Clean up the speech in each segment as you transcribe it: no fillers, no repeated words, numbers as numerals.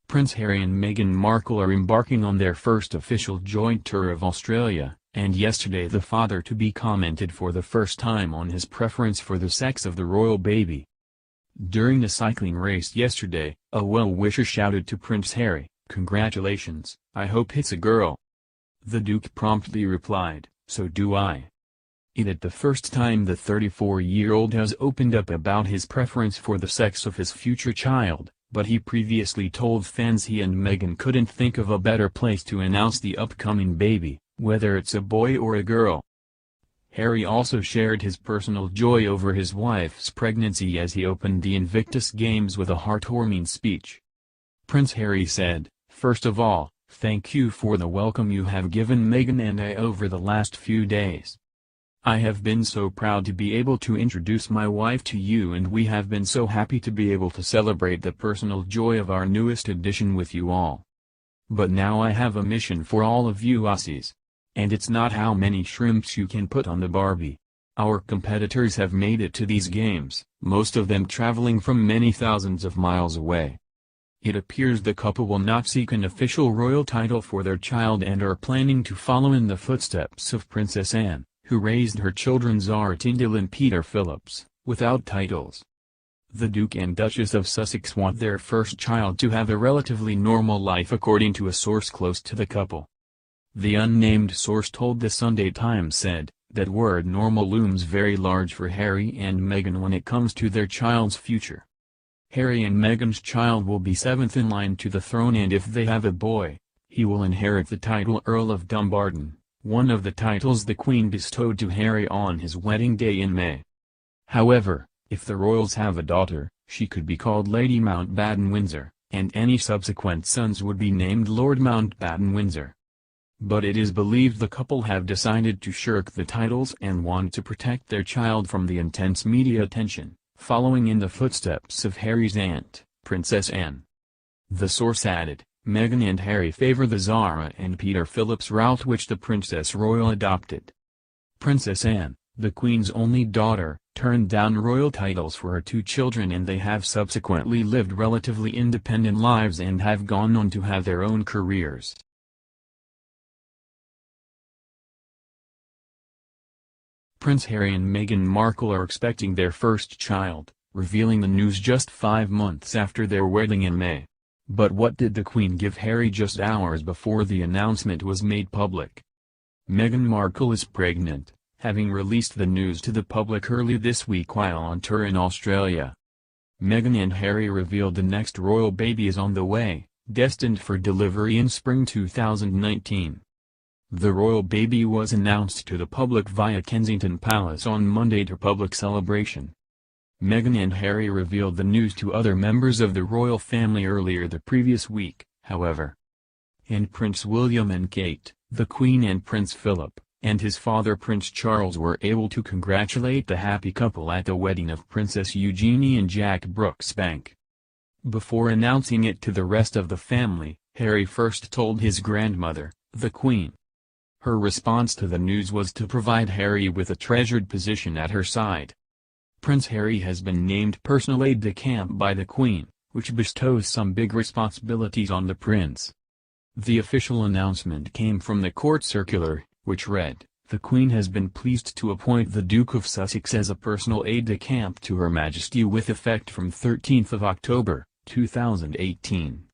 Prince Harry and Meghan Markle are embarking on their first official joint tour of Australia, and yesterday the father-to-be commented for the first time on his preference for the sex of the royal baby. During the cycling race yesterday, a well-wisher shouted to Prince Harry, "Congratulations, I hope it's a girl." The Duke promptly replied, "So do I." It the first time the 34-year-old has opened up about his preference for the sex of his future child, but he previously told fans he and Meghan couldn't think of a better place to announce the upcoming baby, whether it's a boy or a girl. Harry also shared his personal joy over his wife's pregnancy as he opened the Invictus Games with a heartwarming speech. Prince Harry said, "First of all, thank you for the welcome you have given Meghan and I over the last few days. I have been so proud to be able to introduce my wife to you, and we have been so happy to be able to celebrate the personal joy of our newest addition with you all. But now I have a mission for all of you Aussies. And it's not how many shrimps you can put on the Barbie. Our competitors have made it to these games, most of them traveling from many thousands of miles away. It appears the couple will not seek an official royal title for their child and are planning to follow in the footsteps of Princess Anne, who raised her children Zara Tindall and Peter Phillips, without titles. The Duke and Duchess of Sussex want their first child to have a relatively normal life, according to a source close to the couple. The unnamed source told the Sunday Times said, that word normal looms very large for Harry and Meghan when it comes to their child's future. Harry and Meghan's child will be seventh in line to the throne, and if they have a boy, he will inherit the title Earl of Dumbarton, one of the titles the Queen bestowed to Harry on his wedding day in May. However, if the royals have a daughter, she could be called Lady Mountbatten-Windsor, and any subsequent sons would be named Lord Mountbatten-Windsor. But it is believed the couple have decided to shirk the titles and want to protect their child from the intense media attention, following in the footsteps of Harry's aunt, Princess Anne. The source added, Meghan and Harry favor the Zara and Peter Phillips route, which the Princess Royal adopted. Princess Anne, the Queen's only daughter, turned down royal titles for her two children, and they have subsequently lived relatively independent lives and have gone on to have their own careers. Prince Harry and Meghan Markle are expecting their first child, revealing the news just 5 months after their wedding in May. But what did the Queen give Harry just hours before the announcement was made public? Meghan Markle is pregnant, having released the news to the public early this week while on tour in Australia. Meghan and Harry revealed the next royal baby is on the way, destined for delivery in spring 2019. The royal baby was announced to the public via Kensington Palace on Monday to public celebration. Meghan and Harry revealed the news to other members of the royal family earlier the previous week, however. And Prince William and Kate, the Queen and Prince Philip, and his father Prince Charles were able to congratulate the happy couple at the wedding of Princess Eugenie and Jack Brooksbank. Before announcing it to the rest of the family, Harry first told his grandmother, the Queen. Her response to the news was to provide Harry with a treasured position at her side. Prince Harry has been named personal aide-de-camp by the Queen, which bestows some big responsibilities on the prince. The official announcement came from the court circular, which read, "The Queen has been pleased to appoint the Duke of Sussex as a personal aide-de-camp to Her Majesty with effect from 13th of October, 2018.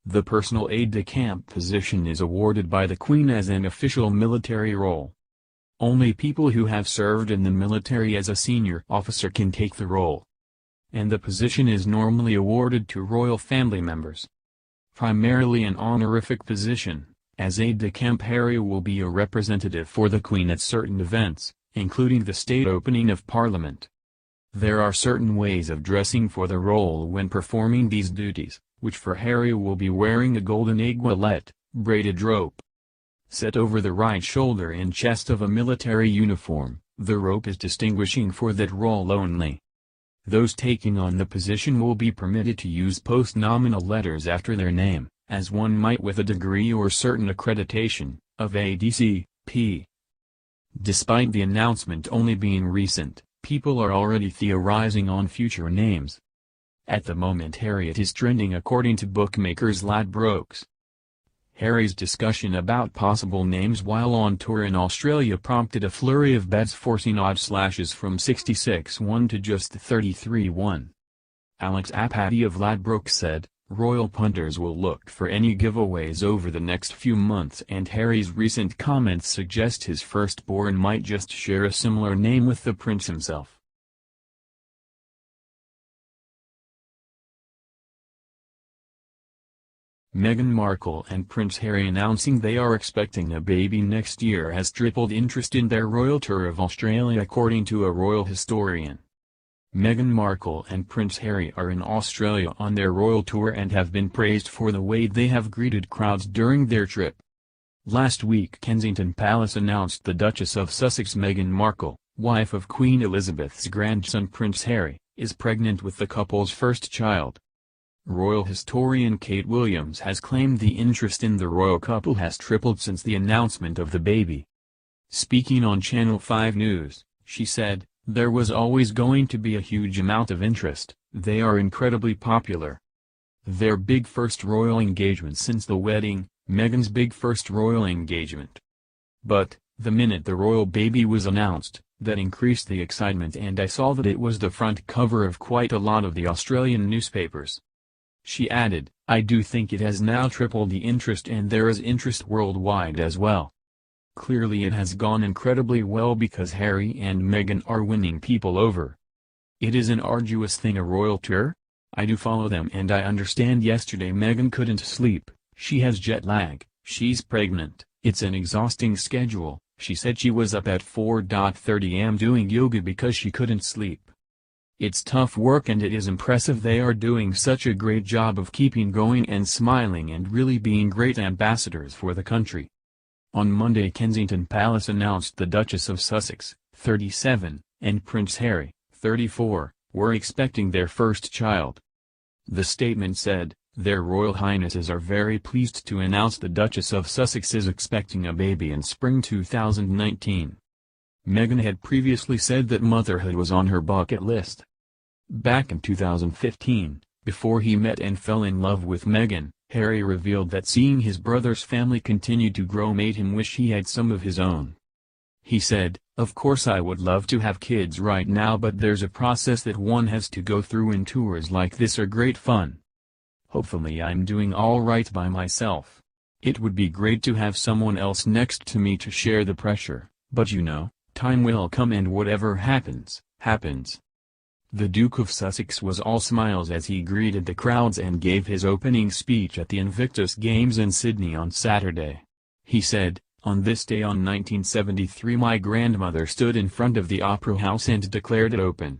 The personal aide-de-camp position is awarded by the Queen as an official military role. Only people who have served in the military as a senior officer can take the role. And the position is normally awarded to royal family members. Primarily an honorific position, as aide-de-camp Harry will be a representative for the Queen at certain events, including the state opening of Parliament. There are certain ways of dressing for the role when performing these duties, which for Harry will be wearing a golden aiguillette, braided rope, set over the right shoulder and chest of a military uniform. The rope is distinguishing for that role only. Those taking on the position will be permitted to use post-nominal letters after their name, as one might with a degree or certain accreditation, of ADC, P. Despite the announcement only being recent, people are already theorizing on future names. At the moment Harriet is trending according to bookmakers Ladbrokes. Harry's discussion about possible names while on tour in Australia prompted a flurry of bets forcing odd slashes from 66-1 to just 33-1. Alex Apathy of Ladbrokes said, "Royal punters will look for any giveaways over the next few months, and Harry's recent comments suggest his firstborn might just share a similar name with the prince himself." Meghan Markle and Prince Harry announcing they are expecting a baby next year has tripled interest in their royal tour of Australia according to a royal historian. Meghan Markle and Prince Harry are in Australia on their royal tour and have been praised for the way they have greeted crowds during their trip. Last week Kensington Palace announced the Duchess of Sussex Meghan Markle, wife of Queen Elizabeth's grandson Prince Harry, is pregnant with the couple's first child. Royal historian Kate Williams has claimed the interest in the royal couple has tripled since the announcement of the baby. Speaking on Channel 5 News, she said, "There was always going to be a huge amount of interest, they are incredibly popular. Their big first royal engagement since the wedding, Meghan's big first royal engagement. But, the minute the royal baby was announced, that increased the excitement and I saw that it was the front cover of quite a lot of the Australian newspapers." She added, "I do think it has now tripled the interest and there is interest worldwide as well. Clearly it has gone incredibly well because Harry and Meghan are winning people over. It is an arduous thing, a royal tour. I do follow them and I understand yesterday Meghan couldn't sleep, she has jet lag, she's pregnant, it's an exhausting schedule. She said she was up at 4:30 am doing yoga because she couldn't sleep. It's tough work and it is impressive they are doing such a great job of keeping going and smiling and really being great ambassadors for the country." On Monday Kensington Palace announced the Duchess of Sussex, 37, and Prince Harry, 34, were expecting their first child. The statement said, "Their Royal Highnesses are very pleased to announce the Duchess of Sussex is expecting a baby in spring 2019. Meghan had previously said that motherhood was on her bucket list. Back in 2015, before he met and fell in love with Meghan, Harry revealed that seeing his brother's family continue to grow made him wish he had some of his own. He said, "Of course I would love to have kids right now, but there's a process that one has to go through, and tours like this are great fun. Hopefully I'm doing all right by myself. It would be great to have someone else next to me to share the pressure, but you know, time will come and whatever happens, happens." The Duke of Sussex was all smiles as he greeted the crowds and gave his opening speech at the Invictus Games in Sydney on Saturday. He said, "On this day in 1973 my grandmother stood in front of the Opera House and declared it open.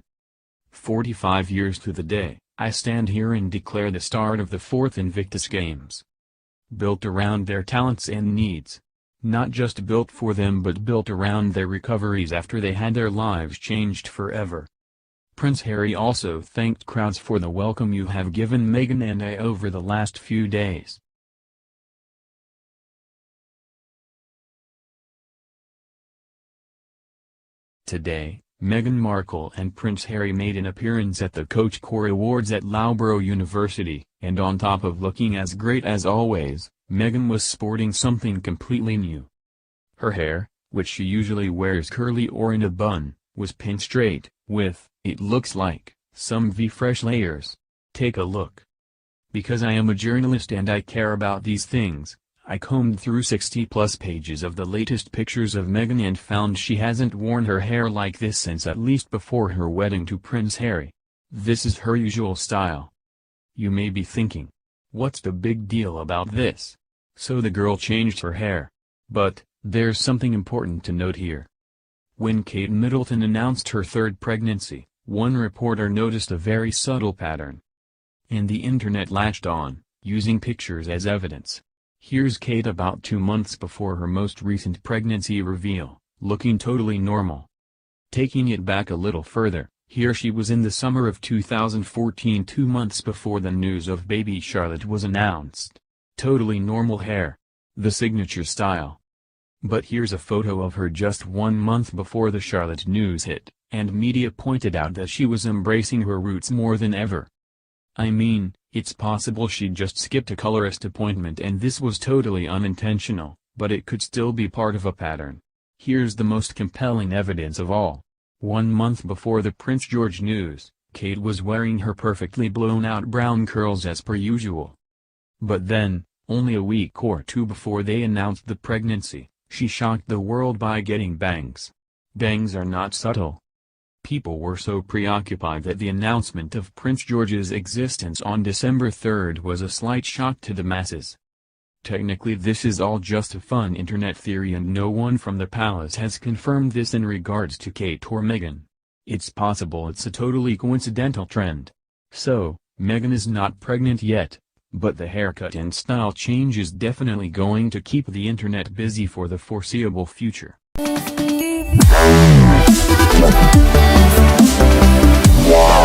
45 years to the day, I stand here and declare the start of the 4th Invictus Games. Built around their talents and needs. Not just built for them but built around their recoveries after they had their lives changed forever." Prince Harry also thanked crowds for the welcome you have given Meghan and I over the last few days. Today, Meghan Markle and Prince Harry made an appearance at the Coach Core Awards at Loughborough University, and on top of looking as great as always, Meghan was sporting something completely new. Her hair, which she usually wears curly or in a bun, was pinned straight, with, it looks like, some V-fresh layers. Take a look. "Because I am a journalist and I care about these things, I combed through 60+ pages of the latest pictures of Meghan and found she hasn't worn her hair like this since at least before her wedding to Prince Harry. This is her usual style." You may be thinking, what's the big deal about this? So the girl changed her hair. But, there's something important to note here. When Kate Middleton announced her third pregnancy, one reporter noticed a very subtle pattern. And the internet latched on, using pictures as evidence. Here's Kate about 2 months before her most recent pregnancy reveal, looking totally normal. Taking it back a little further, here she was in the summer of 2014, 2 months before the news of baby Charlotte was announced. Totally normal hair. The signature style. But here's a photo of her just 1 month before the Charlotte news hit, and media pointed out that she was embracing her roots more than ever. I mean, it's possible she just skipped a colorist appointment and this was totally unintentional, but it could still be part of a pattern. Here's the most compelling evidence of all. 1 month before the Prince George news, Kate was wearing her perfectly blown-out brown curls as per usual. But then, only a week or two before they announced the pregnancy, she shocked the world by getting bangs. Bangs are not subtle. People were so preoccupied that the announcement of Prince George's existence on December 3rd was a slight shock to the masses. Technically this is all just a fun internet theory and no one from the palace has confirmed this in regards to Kate or Meghan. It's possible it's a totally coincidental trend. So, Meghan is not pregnant yet, but the haircut and style change is definitely going to keep the internet busy for the foreseeable future. Wow.